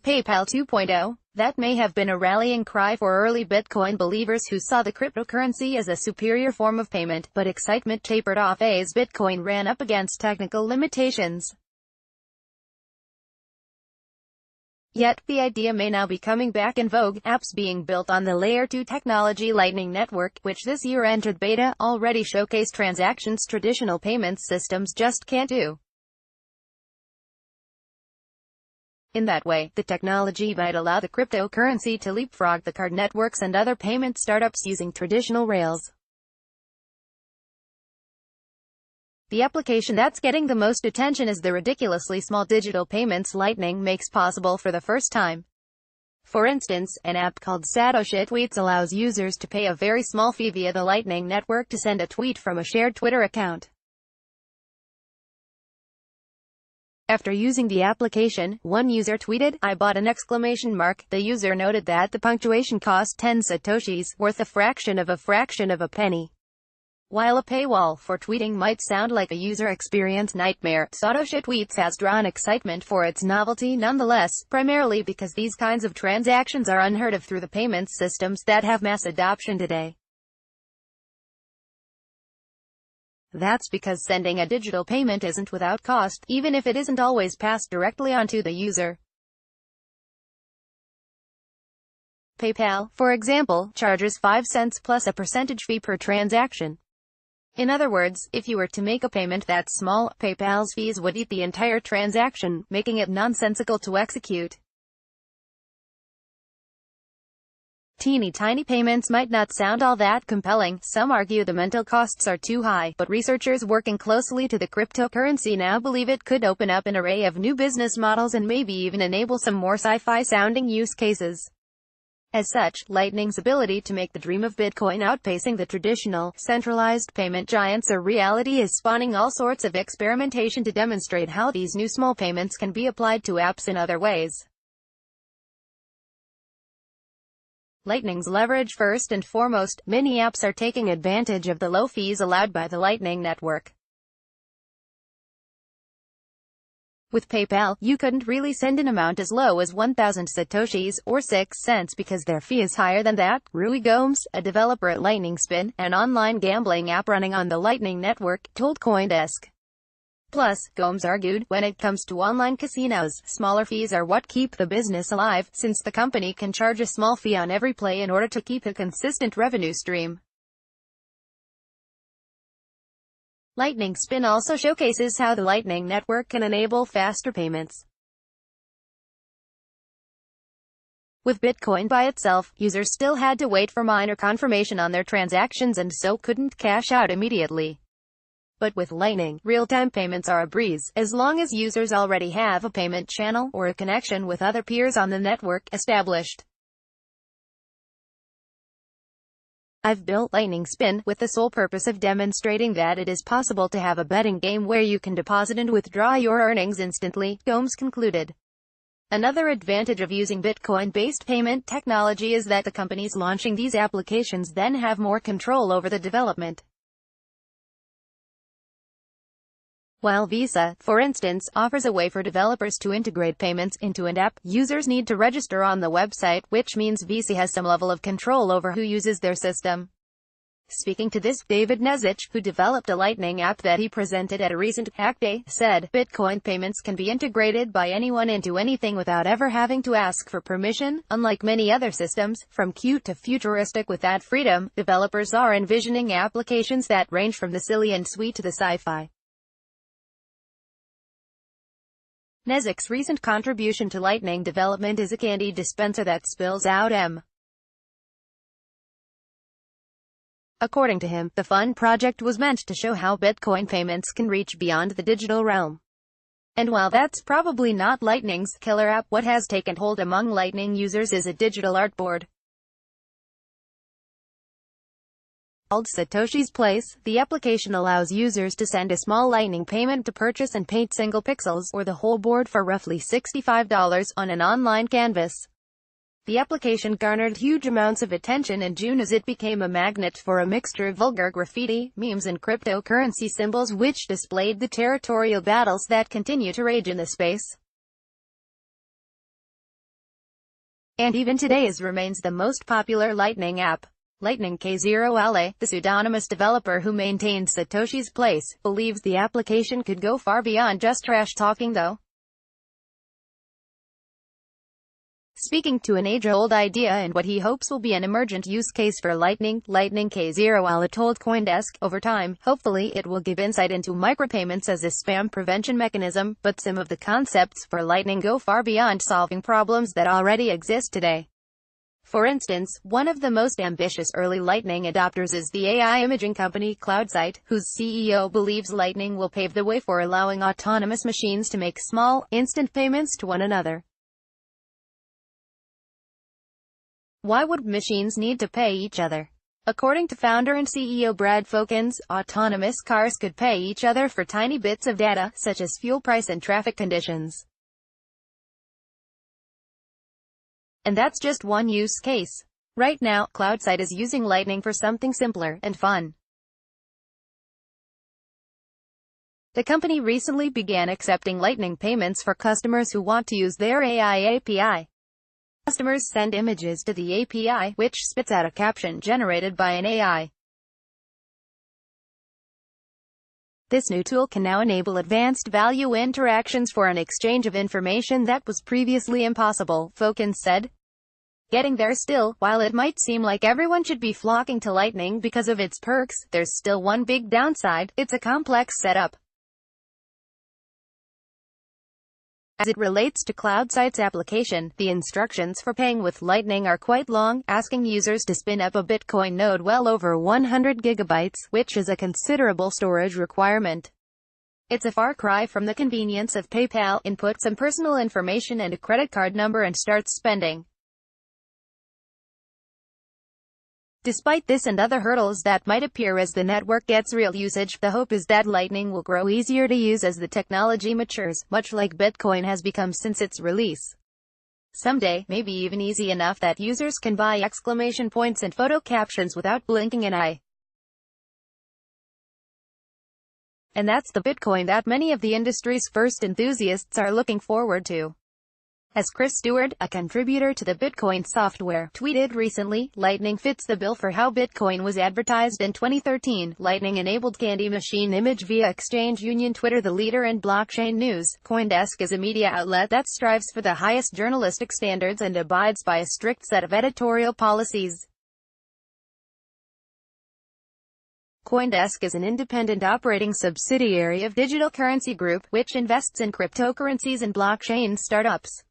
PayPal 2.0. That may have been a rallying cry for early Bitcoin believers who saw the cryptocurrency as a superior form of payment, but excitement tapered off as Bitcoin ran up against technical limitations. Yet, the idea may now be coming back in vogue. Apps being built on the Layer 2 technology Lightning Network, which this year entered beta, already showcase transactions traditional payments systems just can't do. In that way, the technology might allow the cryptocurrency to leapfrog the card networks and other payment startups using traditional rails. The application that's getting the most attention is the ridiculously small digital payments Lightning makes possible for the first time. For instance, an app called Satoshi Tweets allows users to pay a very small fee via the Lightning Network to send a tweet from a shared Twitter account. After using the application, one user tweeted, "I bought an exclamation mark." The user noted that the punctuation cost 10 satoshis, worth a fraction of a penny. While a paywall for tweeting might sound like a user experience nightmare, Satoshi Tweets has drawn excitement for its novelty nonetheless, primarily because these kinds of transactions are unheard of through the payments systems that have mass adoption today. That's because sending a digital payment isn't without cost, even if it isn't always passed directly onto the user. PayPal, for example, charges 5 cents plus a percentage fee per transaction. In other words, if you were to make a payment that small, PayPal's fees would eat the entire transaction, making it nonsensical to execute. Teeny tiny payments might not sound all that compelling. Some argue the mental costs are too high, but researchers working closely to the cryptocurrency now believe it could open up an array of new business models and maybe even enable some more sci-fi sounding use cases. As such, Lightning's ability to make the dream of Bitcoin outpacing the traditional, centralized payment giants a reality is spawning all sorts of experimentation to demonstrate how these new small payments can be applied to apps in other ways. Lightning's leverage. First and foremost, many apps are taking advantage of the low fees allowed by the Lightning Network. With PayPal, you couldn't really send an amount as low as 1,000 satoshis, or 6 cents because their fee is higher than that. Rui Gomes, a developer at Lightning Spin, an online gambling app running on the Lightning Network, told CoinDesk. Plus, Gomes argued, when it comes to online casinos, smaller fees are what keep the business alive, since the company can charge a small fee on every play in order to keep a consistent revenue stream. Lightning Spin also showcases how the Lightning Network can enable faster payments. With Bitcoin by itself, users still had to wait for miner confirmation on their transactions and so couldn't cash out immediately. But with Lightning, real-time payments are a breeze, as long as users already have a payment channel, or a connection with other peers on the network, established. I've built Lightning Spin, with the sole purpose of demonstrating that it is possible to have a betting game where you can deposit and withdraw your earnings instantly, Gomes concluded. Another advantage of using Bitcoin-based payment technology is that the companies launching these applications then have more control over the development. While Visa, for instance, offers a way for developers to integrate payments into an app, users need to register on the website, which means Visa has some level of control over who uses their system. Speaking to this, David Nezich, who developed a Lightning app that he presented at a recent Hack Day, said, "Bitcoin payments can be integrated by anyone into anything without ever having to ask for permission. Unlike many other systems, from cute to futuristic with that freedom, developers are envisioning applications that range from the silly and sweet to the sci-fi." Nezich's recent contribution to Lightning development is a candy dispenser that spills out M. According to him, the fun project was meant to show how Bitcoin payments can reach beyond the digital realm. And while that's probably not Lightning's killer app, what has taken hold among Lightning users is a digital artboard. Called Satoshi's Place, the application allows users to send a small Lightning payment to purchase and paint single pixels, or the whole board for roughly $65, on an online canvas. The application garnered huge amounts of attention in June as it became a magnet for a mixture of vulgar graffiti, memes and cryptocurrency symbols which displayed the territorial battles that continue to rage in the space. and even today remains the most popular Lightning app. Lightning K0LA, the pseudonymous developer who maintains Satoshi's Place, believes the application could go far beyond just trash talking though. Speaking to an age-old idea and what he hopes will be an emergent use case for Lightning K0LA told CoinDesk, over time, hopefully it will give insight into micropayments as a spam prevention mechanism, but some of the concepts for Lightning go far beyond solving problems that already exist today. For instance, one of the most ambitious early Lightning adopters is the AI imaging company CloudSight, whose CEO believes Lightning will pave the way for allowing autonomous machines to make small, instant payments to one another. Why would machines need to pay each other? According to founder and CEO Brad Fokins, autonomous cars could pay each other for tiny bits of data, such as fuel price and traffic conditions. And that's just one use case. Right now, CloudSight is using Lightning for something simpler and fun. The company recently began accepting Lightning payments for customers who want to use their AI API. Customers send images to the API, which spits out a caption generated by an AI. This new tool can now enable advanced value interactions for an exchange of information that was previously impossible, Fokins said. Getting there still, while it might seem like everyone should be flocking to Lightning because of its perks, there's still one big downside: it's a complex setup. As it relates to CloudSight's application, the instructions for paying with Lightning are quite long, asking users to spin up a Bitcoin node well over 100 gigabytes, which is a considerable storage requirement. It's a far cry from the convenience of PayPal. Input some personal information and a credit card number and start spending. Despite this and other hurdles that might appear as the network gets real usage, the hope is that Lightning will grow easier to use as the technology matures, much like Bitcoin has become since its release. Someday, maybe even easy enough that users can buy exclamation points and photo captions without blinking an eye. And that's the Bitcoin that many of the industry's first enthusiasts are looking forward to. As Chris Stewart, a contributor to the Bitcoin software, tweeted recently, Lightning fits the bill for how Bitcoin was advertised in 2013. Lightning-enabled candy machine image via Exchange Union Twitter. The leader in blockchain news, CoinDesk is a media outlet that strives for the highest journalistic standards and abides by a strict set of editorial policies. CoinDesk is an independent operating subsidiary of Digital Currency Group, which invests in cryptocurrencies and blockchain startups.